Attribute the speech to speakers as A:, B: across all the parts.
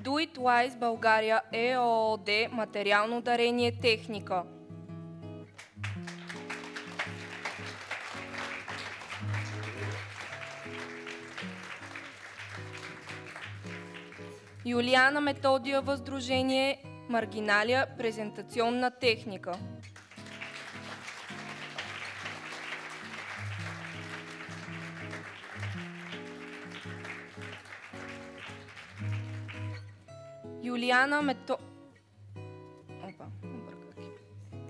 A: Do It Wise България ЕООД материално дарение техника. Юлиана Методиева сдружение Маргиналия презентационна техника.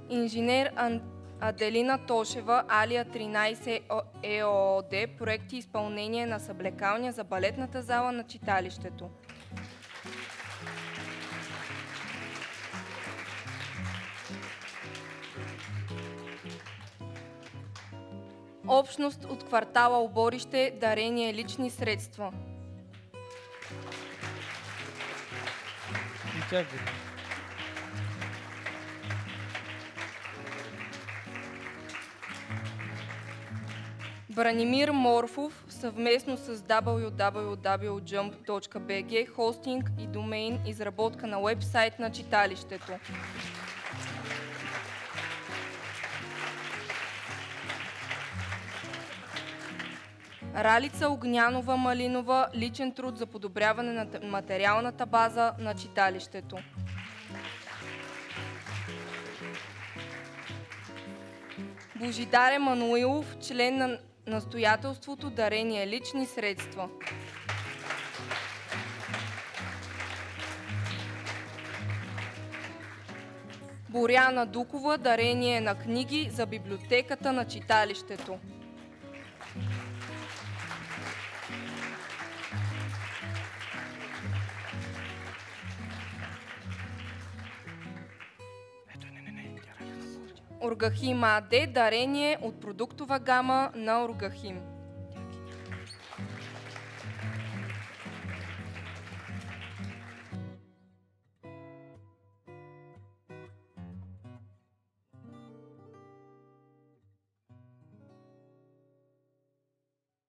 A: Инженер Аделина Тошева, Алия 13 ЕООД, проекти и изпълнение на съблекалня за балетната зала на читалището. Общност от квартала Оборище, дарение лични средства. Бранимир Морфов съвместно с www.jump.bg, хостинг и домейн, изработка на уебсайт на читалището. Ралица Огнянова Малинова, личен труд за подобряване на материалната база на читалището. Божидар Емануилов, член на настоятелството, дарение лични средства. Боряна Дукова, дарение на книги за библиотеката на читалището. Оргахим АД, дарение от продуктова гама на Оргахим.